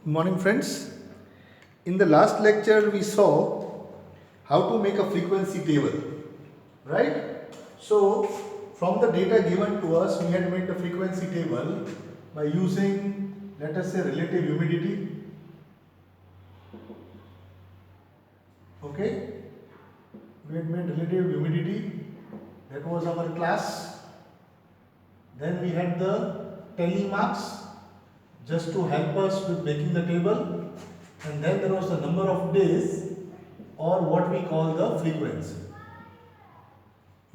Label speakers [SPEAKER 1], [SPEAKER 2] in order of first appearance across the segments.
[SPEAKER 1] Good morning, friends. In the last lecture, we saw how to make a frequency table, right? So, from the data given to us, we had made the frequency table by using, let us say, relative humidity. Okay, we had made relative humidity, that was our class. Then we had the tally marks just to help us with making the table, and then there was the number of days or what we call the frequency.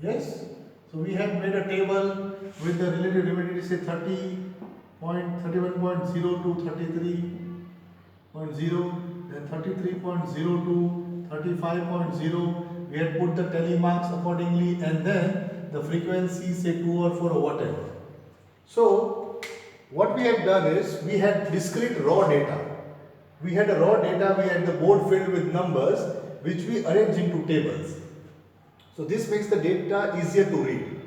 [SPEAKER 1] Yes, so we have made a table with the relative humidity, say 30.31.0 to 33.0, then 33.0 to 35.0. We had put the tally marks accordingly, and then the frequency, say 2 or 4 or whatever. So what we had done is we had discrete raw data. We had a raw data, we had the board filled with numbers which we arranged into tables. So this makes the data easier to read.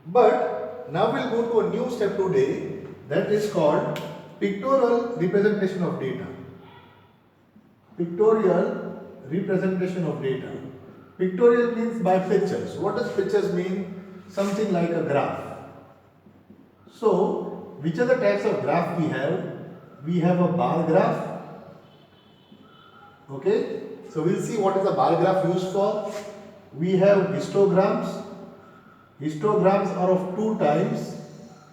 [SPEAKER 1] But now we'll go to a new step today, that is called pictorial representation of data. Pictorial representation of data. Pictorial means by pictures. What does pictures mean? Something like a graph. So, which are the types of graph we have? We have a bar graph. Okay, so we'll see what is the bar graph used for. We have histograms. Histograms are of two types,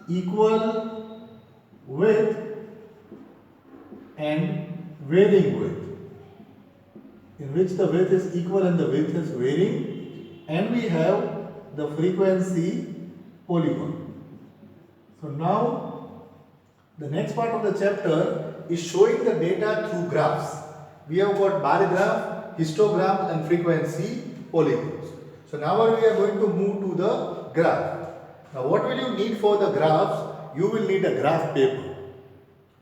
[SPEAKER 1] equal width and varying width, in which the width is equal and the width is varying, and we have the frequency polygon. So now the next part of the chapter is showing the data through graphs. We have got bar graph, histograms and frequency polygons. So now we are going to move to the graph. Now what will you need for the graphs? You will need a graph paper.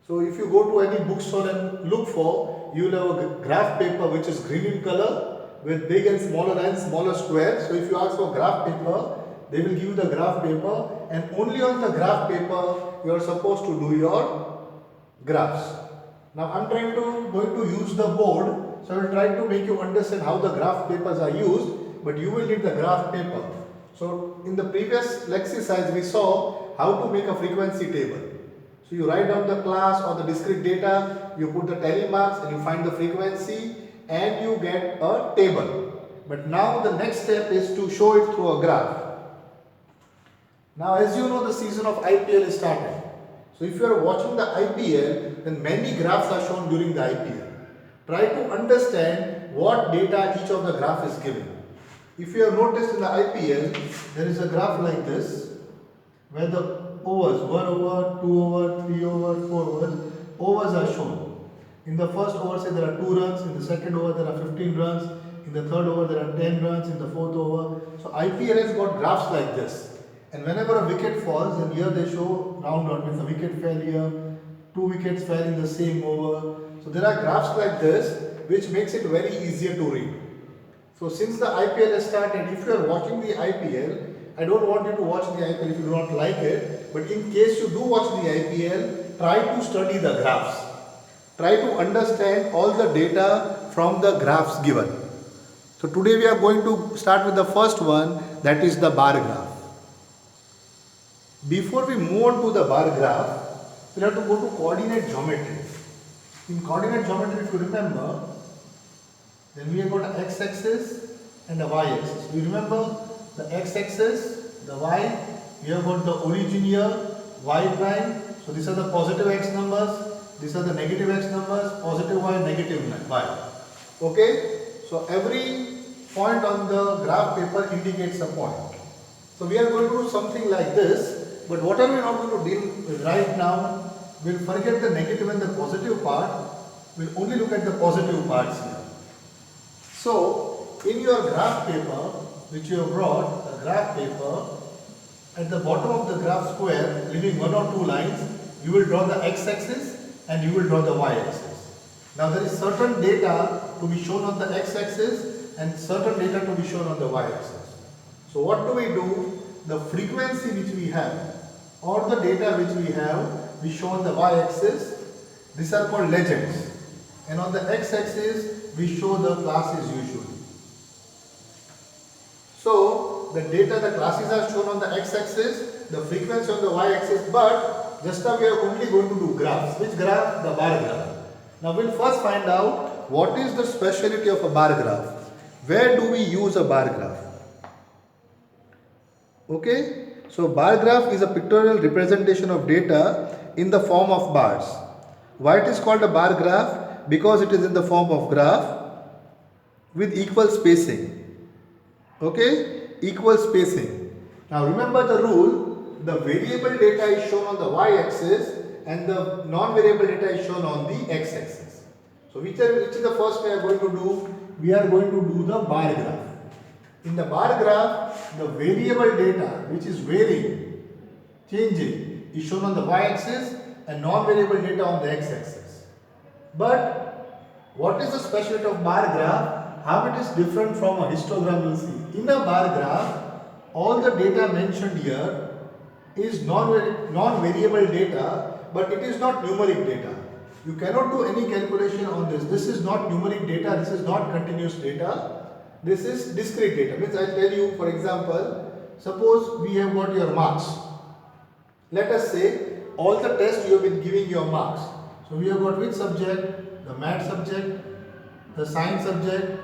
[SPEAKER 1] So if you go to any bookstore and look for, you will have a graph paper which is green in color with big and smaller squares. So if you ask for graph paper, they will give you the graph paper, and only on the graph paper you are supposed to do your graphs. Now I am going to use the board, so I will try to make you understand how the graph papers are used, but you will need the graph paper. So in the previous exercise we saw how to make a frequency table. So you write down the class or the discrete data, you put the tally marks and you find the frequency and you get a table. But now the next step is to show it through a graph. Now as you know, the season of IPL is starting. So if you are watching the IPL, then many graphs are shown during the IPL. Try to understand what data each of the graph is giving. If you have noticed in the IPL, there is a graph like this, where the overs, 1 over, 2 over, 3 over, 4 overs are shown. In the first over, say there are 2 runs, in the second over there are 15 runs, in the third over there are 10 runs, in the fourth over. So IPL has got graphs like this. And whenever a wicket falls, and here they show round on, means a wicket fell here, 2 wickets fell in the same over. So there are graphs like this, which makes it very easier to read. So since the IPL has started, if you are watching the IPL, I don't want you to watch the IPL if you do not like it, but in case you do watch the IPL, try to study the graphs. Try to understand all the data from the graphs given. So today we are going to start with the first one, that is the bar graph. Before we move on to the bar graph, we have to go to coordinate geometry. In coordinate geometry, if you remember, then we have got an x-axis and a y-axis. You remember the x-axis, the y, we have got the origin here, y prime. So these are the positive x numbers, these are the negative x numbers, positive y, negative y. Okay? So every point on the graph paper indicates a point. So we are going to do something like this. But what are we not going to deal with right now? We'll forget the negative and the positive part. We'll only look at the positive parts here. So, in your graph paper, which you have brought, a graph paper, at the bottom of the graph square, leaving 1 or 2 lines, you will draw the x-axis and you will draw the y-axis. Now, there is certain data to be shown on the x-axis and certain data to be shown on the y-axis. So, what do we do? The frequency which we have or the data which we have, we show on the y-axis, These are called legends. And on the x-axis, we show the classes usually. So, the data, the classes are shown on the x-axis, the frequency on the y-axis, but just now we are only going to do graphs. Which graph? The bar graph. Now, we'll first find out what is the speciality of a bar graph. Where do we use a bar graph? Okay, so bar graph is a pictorial representation of data in the form of bars. Why it is called a bar graph? Because it is in the form of graph with equal spacing. Okay, equal spacing. Now remember the rule, the variable data is shown on the y-axis and the non-variable data is shown on the x-axis. So which is the first we are going to do? We are going to do the bar graph. In the bar graph, the variable data which is varying, changing, is shown on the y-axis and non-variable data on the x-axis. But what is the specialty of bar graph? How it is different from a histogram we'll see. In a bar graph, all the data mentioned here is non-variable data, but it is not numeric data. You cannot do any calculation on this. This is not numeric data, this is not continuous data. This is discrete data. Means I tell you, for example, suppose we have got your marks. Let us say all the tests you have been giving your marks. So we have got which subject? The math subject, the science subject,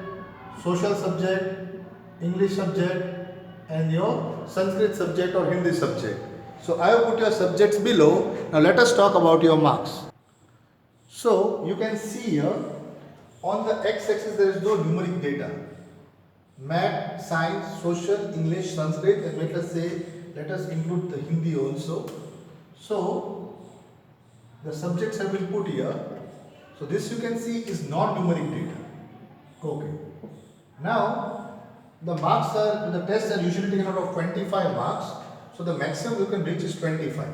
[SPEAKER 1] social subject, English subject, and your Sanskrit subject or Hindi subject. So I have put your subjects below. Now let us talk about your marks. So you can see here on the x-axis there is no numeric data. Math, science, social, English, Sanskrit, and let us include the Hindi also. So the subjects have been put here. So this you can see is non-numeric data. Okay. Now the marks are, the tests are usually taken out of 25 marks. So the maximum you can reach is 25.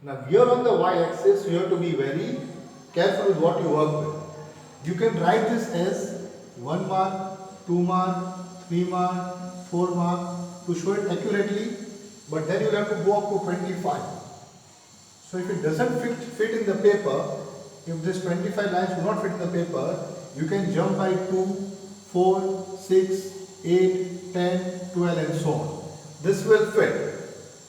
[SPEAKER 1] Now here on the y-axis you have to be very careful with what you work with. You can write this as 1 mark, 2 mark, 3 mark, 4 mark to show it accurately, but then you will have to go up to 25. So if it doesn't fit in the paper, if this 25 lines do not fit in the paper, you can jump by 2, 4, 6, 8, 10, 12 and so on. This will fit.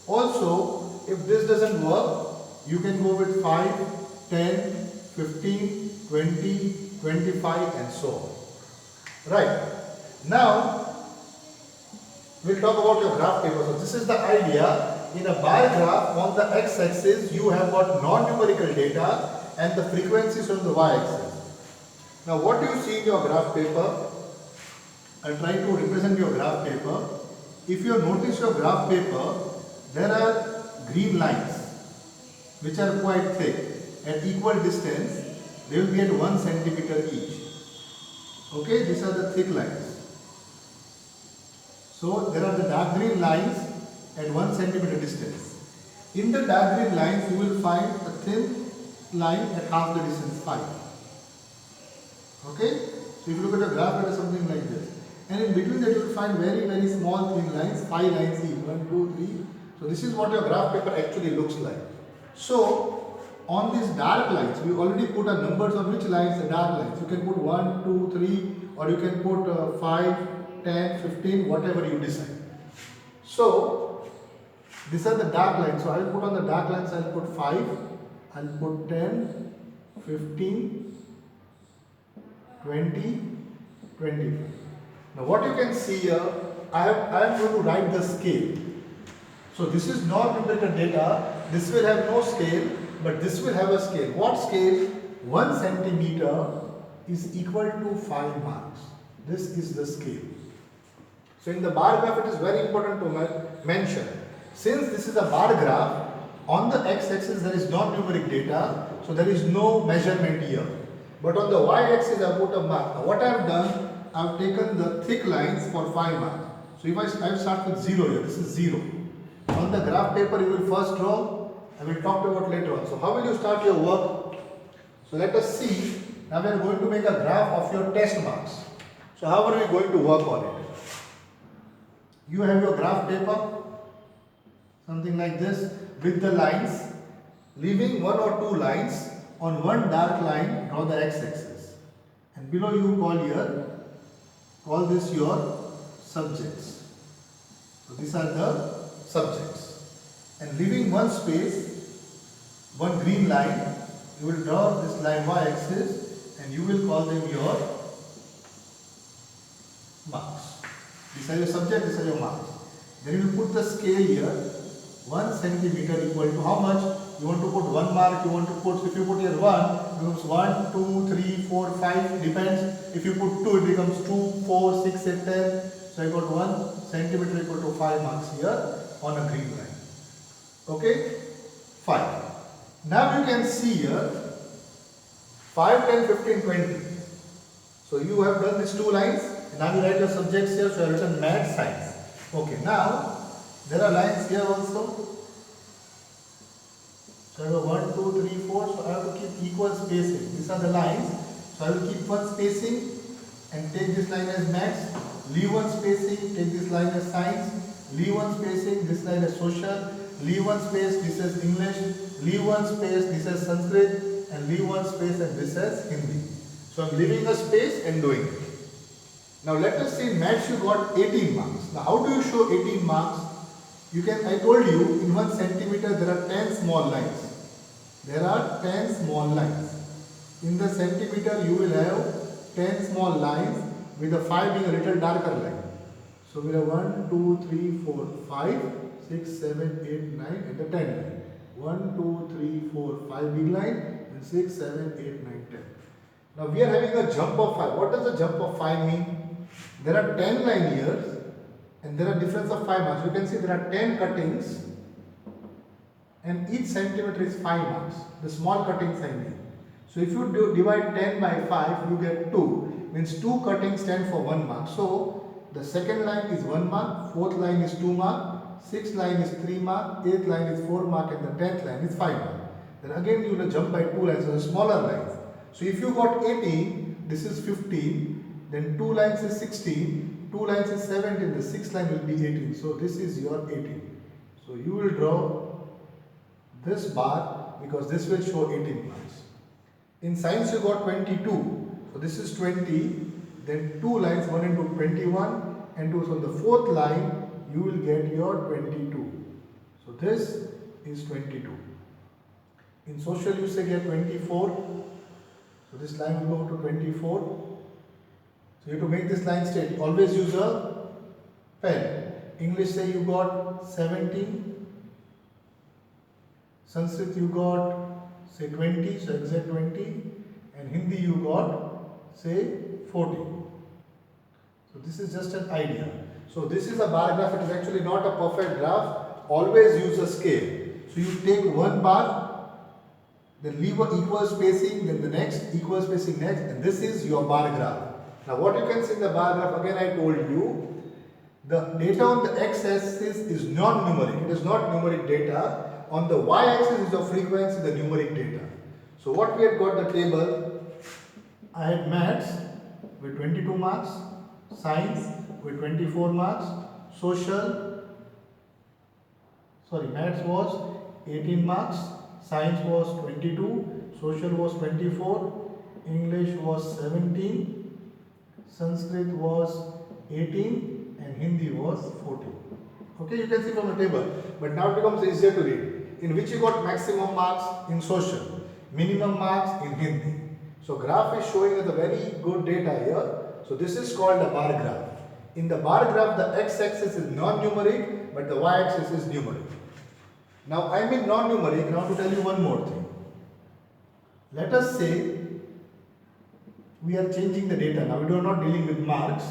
[SPEAKER 1] Also, if this doesn't work, you can go with 5, 10, 15, 20, 25 and so on. Right. Now, we'll talk about your graph paper. So this is the idea. In a bar graph, on the x-axis, you have got non-numerical data and the frequencies on the y-axis. Now, what do you see in your graph paper? I'll try to represent your graph paper. If you notice your graph paper, there are green lines which are quite thick. At equal distance, they will be at 1 centimeter each. Okay, these are the thick lines. So there are the dark green lines at 1 centimeter distance. In the dark green lines, you will find a thin line at half the distance, 5. Okay, so if you look at a graph, it is something like this. And in between that, you will find very, very small thin lines, 5 lines each, 1, 2, 3. So this is what your graph paper actually looks like. So on these dark lines, we already put a numbers on which lines the dark lines. You can put 1, 2, 3, or you can put 5, 10, 15, whatever you decide. So these are the dark lines. So I will put on the dark lines, I will put 5, I will put 10, 15, 20, 25. Now what you can see here, I am going to write the scale. So this is not numerical data. This will have no scale, but this will have a scale. What scale? 1 centimeter is equal to 5 marks. This is the scale. So in the bar graph, it is very important to mention. Since this is a bar graph, on the x-axis there is non-numeric data, so there is no measurement here. But on the y-axis I put a mark. Now what I have done, I have taken the thick lines for 5 marks. So if I start with 0 here, this is 0. On the graph paper you will first draw, I will talk about later on. So how will you start your work? So let us see. Now we are going to make a graph of your test marks. So how are we going to work on it? You have your graph paper, something like this, with the lines, leaving 1 or 2 lines On one dark line, draw the x-axis. And below you call this your subjects. So these are the subjects. And leaving one space, one green line, you will draw this line y-axis and you will call them your marks. These are your subject, these are your marks. Then you will put the scale here. 1 centimeter equal to how much? You want to put 1 mark, you want to put, if you put here 1, it becomes 1, 2, 3, 4, 5, depends. If you put 2, it becomes 2, 4, 6, 8, 10. So I got 1 centimeter equal to 5 marks here on a green line. Okay? 5. Now you can see here 5, 10, 15, 20. So you have done these 2 lines. And now you write your subjects here. So you have written math, science. Okay, now there are lines here also. So I have 1, 2, 3, 4. So I have to keep equal spacing. These are the lines. So I will keep one spacing and take this line as maths. Leave one spacing, take this line as science. Leave one spacing, this line as social. Leave one space, this is English. Leave one space, this is Sanskrit. And leave one space and this is Hindi. So I am leaving a space and doing it. Now let us say in maths you got 18 marks. Now how do you show 18 marks? You can, I told you, in 1 centimeter there are 10 small lines. There are 10 small lines. In the centimeter you will have 10 small lines with the 5 being a little darker line. So we have 1, 2, 3, 4, 5, 6, 7, 8, 9 and the 10 line. 1, 2, 3, 4, 5 big line and 6, 7, 8, 9, 10. Now we are having a jump of 5. What does a jump of 5 mean? There are 10 line here and there are difference of 5 marks. You can see there are 10 cuttings and each centimeter is 5 marks. The small cuttings I mean. So if you divide 10 by 5, you get 2. Means 2 cuttings stand for 1 mark. So the second line is 1 mark, fourth line is 2 mark, sixth line is 3 mark, eighth line is 4 mark and the 10th line is 5 mark. Then again you will jump by 2 lines, so the smaller lines. So if you got 18, this is 15. Then 2 lines is 16, 2 lines is 17, the 6th line will be 18. So this is your 18. So you will draw this bar because this will show 18 marks. In science you got 22. So this is 20. Then 2 lines, 1 into 21 and 2. So the 4th line you will get your 22. So this is 22. In social you say get 24. So this line will go to 24. So you have to make this line straight. Always use a pen. English say you got 17. Sanskrit you got say 20, so exact 20. And Hindi you got say 40. So this is just an idea. So this is a bar graph. It is actually not a perfect graph. Always use a scale. So you take one bar, then leave an equal spacing, then the next equal spacing next, and this is your bar graph. Now what you can see in the bar graph, again I told you, the data on the x-axis is non-numeric. It is not numeric data. On the y-axis is your frequency, the numeric data. So what we had got the table, I had maths with 22 marks, science with 24 marks, maths was 18 marks, science was 22, social was 24, English was 17, Sanskrit was 18 and Hindi was 14. Okay, you can see from the table. But now it becomes easier to read. In which you got maximum marks? In social. Minimum marks in Hindi. So graph is showing us a very good data here. So this is called a bar graph. In the bar graph, the x-axis is non-numeric, but the y-axis is numeric. Now I mean non-numeric. Now to tell you one more thing. Let us say we are changing the data. Now we are not dealing with marks,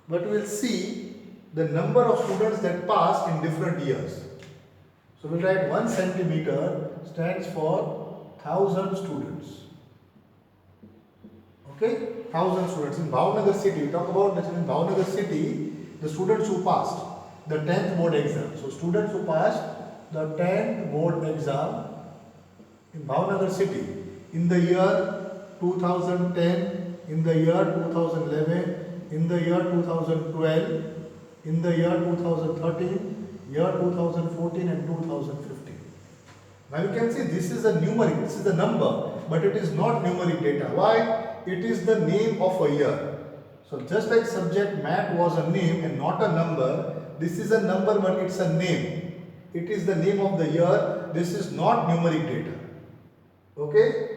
[SPEAKER 1] but we will see the number of students that passed in different years. So we will write 1 centimeter stands for 1000 students. Okay, 1000 students in Bhavnagar city. We talk about in Bhavnagar city, the students who passed the 10th board exam. So students who passed the 10th board exam in Bhavnagar city in the year 2010, in the year 2011, in the year 2012, in the year 2013, year 2014 and 2015. Now you can see this is a numeric, this is the number, but it is not numeric data. Why? It is the name of a year. So just like subject Matt was a name and not a number, this is a number but it's a name. It is the name of the year. This is not numeric data. Okay?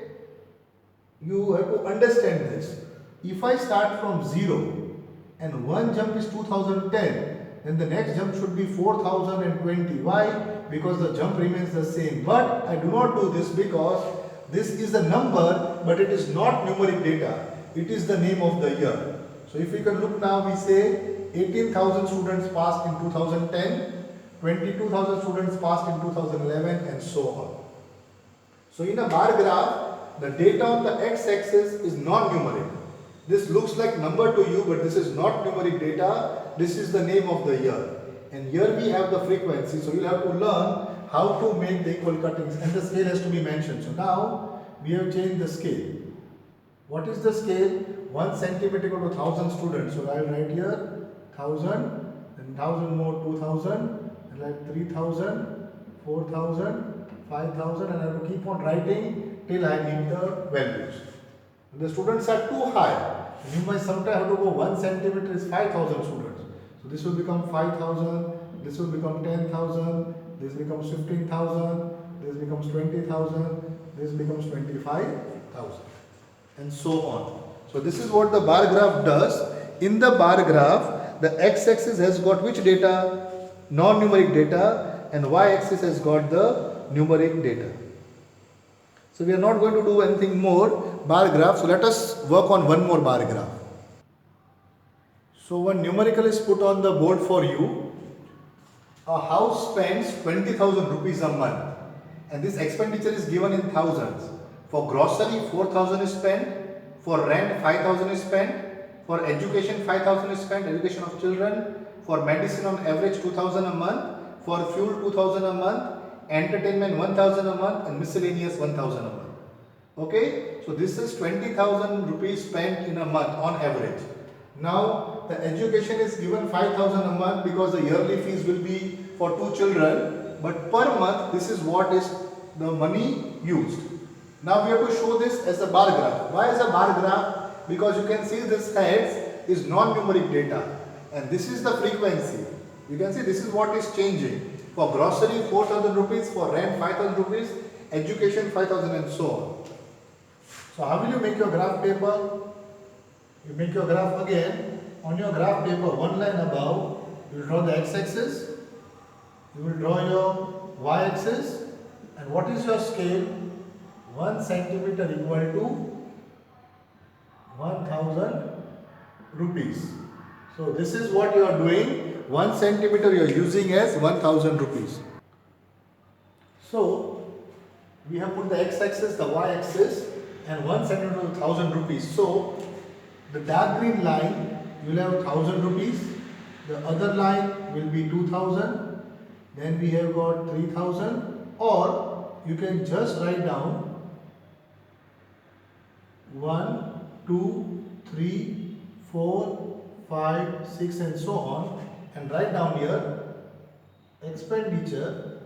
[SPEAKER 1] You have to understand this. If I start from 0 and one jump is 2010, then the next jump should be 4020. Why? Because the jump remains the same. But I do not do this because this is a number but it is not numeric data. It is the name of the year. So if we can look now, we say 18,000 students passed in 2010, 22,000 students passed in 2011 and so on. So in a bar graph, the data on the x-axis is non-numeric. This looks like number to you, but this is not numeric data. This is the name of the year. And here we have the frequency. So you'll have to learn how to make the equal cuttings, and the scale has to be mentioned. So now we have changed the scale. What is the scale? 1 centimeter equal to 1000 students. So I will write here 1000, then 1000 more 2000, and like 3000, 4000, 5000, and I have to keep on writing till I meet the values. When the students are too high, you might sometimes have to go 1 centimeter is 5000 students. So this will become 5000, this will become 10,000, this becomes 15,000, this becomes 20,000, this becomes 25,000, and so on. So this is what the bar graph does. In the bar graph, the x-axis has got which data? Non-numeric data, and y-axis has got the numeric data. So we are not going to do anything more bar graph. So let us work on one more bar graph. So one numerical is put on the board for you. A house spends 20,000 rupees a month, and this expenditure is given in thousands. For grocery 4,000 is spent, for rent 5,000 is spent, for education 5,000 is spent, education of children, for medicine on average 2,000 a month, for fuel 2,000 a month, entertainment 1,000 a month, and miscellaneous 1,000 a month. Okay, so this is 20,000 rupees spent in a month on average. Now the education is given 5,000 a month because the yearly fees will be for 2 children, but per month this is what is the money used. Now we have to show this as a bar graph. Why is a bar graph? Because you can see this heads is non-numeric data, and this is the frequency. You can see this is what is changing. For grocery 4,000 rupees, for rent 5,000 rupees, education 5,000, and so on. So how will you make your graph paper? You make your graph again. On your graph paper, one line above, you will draw the x-axis, you will draw your y-axis, and what is your scale? 1 centimeter equal to 1,000 rupees. So this is what you are doing. 1 centimeter you are using as 1,000 rupees. So we have put the x-axis, the y-axis, and 1 centimeter is 1,000 rupees. So the dark green line you will have 1,000 rupees. The other line will be 2,000. Then we have got 3,000. Or you can just write down 1, 2, 3, 4, 5, 6, and so on, and write down here expenditure.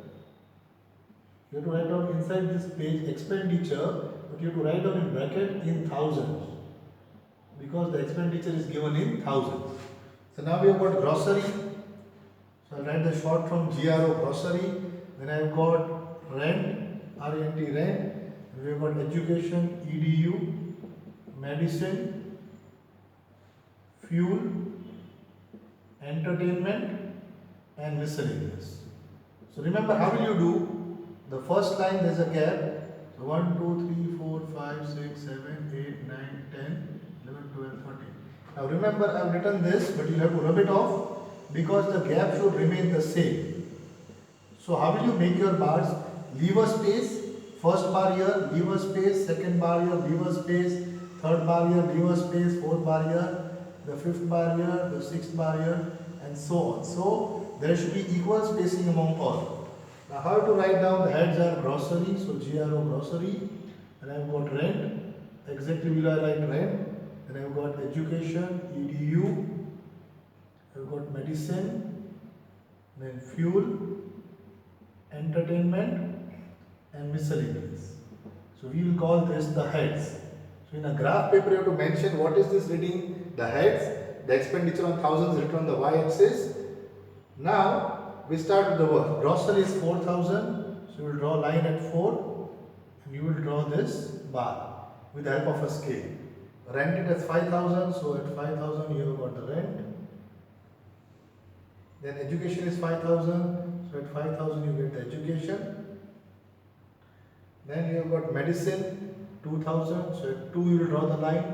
[SPEAKER 1] You have to write down inside this page expenditure, but you have to write down in bracket in thousands, because the expenditure is given in thousands. So now we have got grocery. So I'll write the short from GRO grocery. Then I have got rent, RENT rent. We have got education, EDU, medicine, fuel, entertainment, and miscellaneous. So remember, how will you do? The first line there is a gap. So 1, 2, 3, 4, 5, 6, 7, 8, 9, 10, 11, 12, 13. Now remember, I have written this, but you have to rub it off because the gap should remain the same. So how will you make your bars? Leave a space. First bar here, leave a space. Second bar here, leave a space. Third bar here, leave a space. Fourth bar here, the fifth bar here, the sixth bar here, and so on. So there should be equal spacing among all. Now how to write down? The heads are grocery, so GRO grocery. Then I have got rent. Exactly below I write rent. Then I have got education, EDU. I have got medicine. Then fuel, entertainment, and miscellaneous. So we will call this the heads. So in a graph paper you have to mention what is this reading, the heads, the expenditure on thousands written on the y-axis. Now we start with the work. Grocery is 4,000, so you will draw a line at 4 and you will draw this bar with the help of a scale. Rent it as 5,000, so at 5,000 you have got the rent. Then education is 5,000, so at 5,000 you get the education. Then you have got medicine 2,000, so at 2 you will draw the line.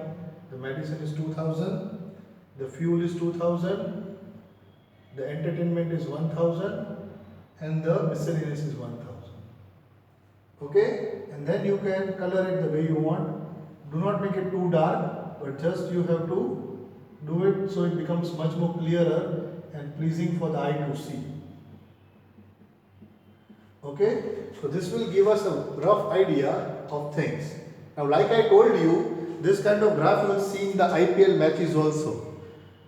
[SPEAKER 1] The medicine is 2,000, the fuel is 2,000, the entertainment is 1,000 and the miscellaneous is 1,000. Okay, and then you can color it the way you want. Do not make it too dark, but just you have to do it so it becomes much more clearer and pleasing for the eye to see. Okay, so this will give us a rough idea of things. Now, like I told you, this kind of graph you will see in the IPL matches also.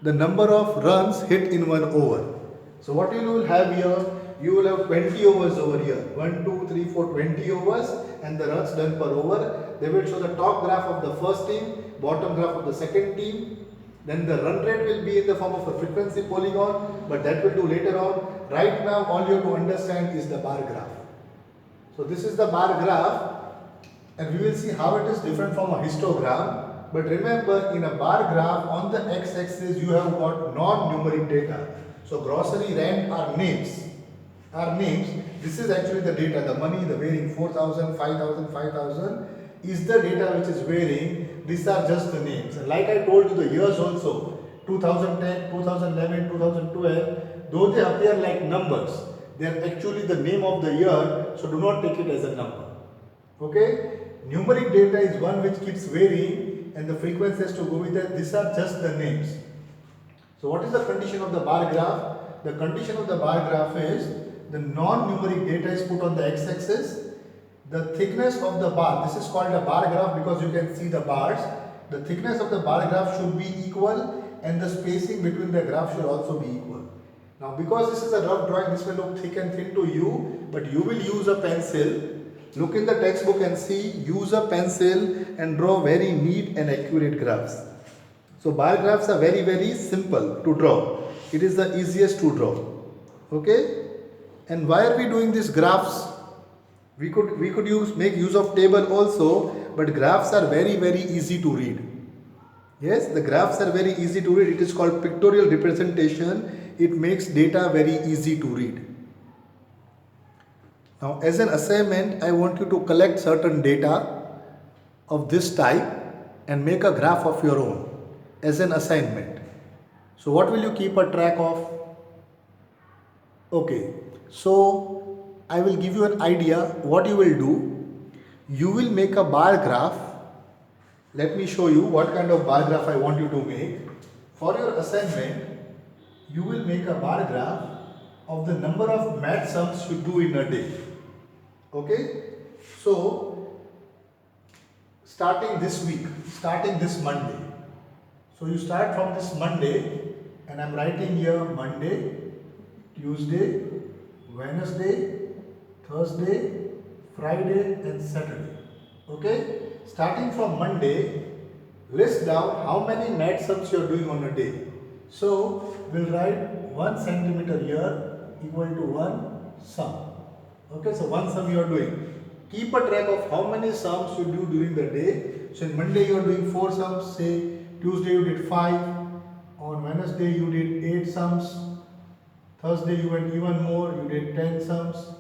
[SPEAKER 1] The number of runs hit in 1 over. So what you will have here, you will have 20 overs over here. 1, 2, 3, 4, 20 overs and the runs done per over. They will show the top graph of the first team, bottom graph of the second team. Then the run rate will be in the form of a frequency polygon, but that will do later on. Right now, all you have to understand is the bar graph. So this is the bar graph and we will see how it is different from a histogram. But remember, in a bar graph, on the x-axis you have got non-numeric data. So grocery, rent are names. This is actually the data, the money, the varying 4,000, 5,000, 5,000 is the data which is varying. These are just the names. And like I told you, the years also, 2010, 2011, 2012, though they appear like numbers, they are actually the name of the year, so do not take it as a number. Okay? Numeric data is one which keeps varying and the frequency has to go with that. These are just the names. So what is the condition of the bar graph? The condition of the bar graph is the non-numeric data is put on the x-axis. The thickness of the bar, this is called a bar graph because you can see the bars. The thickness of the bar graph should be equal and the spacing between the graph should also be equal. Now because this is a rough drawing, this will look thick and thin to you, but you will use a pencil. Look in the textbook and see, use a pencil and draw very neat and accurate graphs. So bar graphs are very, very simple to draw. It is the easiest to draw. Okay? And why are we doing these graphs? We could make use of table also, but graphs are very, very easy to read. Yes, the graphs are very easy to read. It is called pictorial representation. It makes data very easy to read. Now, as an assignment, I want you to collect certain data of this type and make a graph of your own as an assignment. So, what will you keep a track of? Okay, so I will give you an idea what you will do. You will make a bar graph. Let me show you what kind of bar graph I want you to make. For your assignment, you will make a bar graph of the number of math sums you do in a day. Okay, so starting this week, starting this Monday. So you start from this Monday and I am writing here Monday, Tuesday, Wednesday, Thursday, Friday and Saturday. Okay, starting from Monday, list down how many math sums you are doing on a day. So we'll write 1 centimeter here equal to 1 sum. Okay, so 1 sum you are doing. Keep a track of how many sums you do during the day. So in Monday you are doing 4 sums, say Tuesday you did 5, on Wednesday you did 8 sums, Thursday you went even more, you did 10 sums,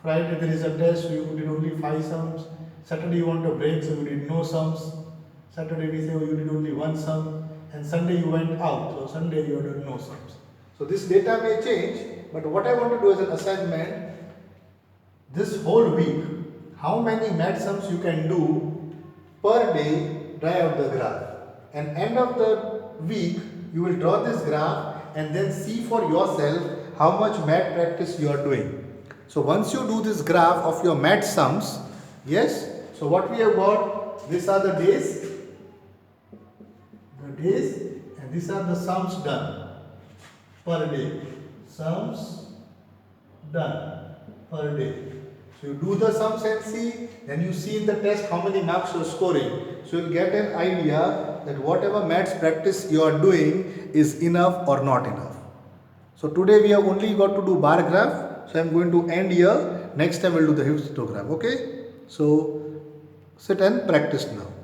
[SPEAKER 1] Friday there is a test, so you did only 5 sums, Saturday you want a break, so you did no sums, Saturday we say you did only 1 sum, and Sunday you went out, so Sunday you did no sums. So this data may change, but what I want to do as an assignment, this whole week, how many math sums you can do per day, try out the graph. And end of the week, you will draw this graph and then see for yourself how much math practice you are doing. So once you do this graph of your math sums, yes, so what we have got, these are the days, and these are the sums done per day, sums done per day. So you do the sums and see, then you see in the test how many marks you are scoring. So you'll get an idea that whatever maths practice you are doing is enough or not enough. So today we have only got to do bar graph. So I am going to end here. Next time we'll do the histogram. Okay. So sit and practice now.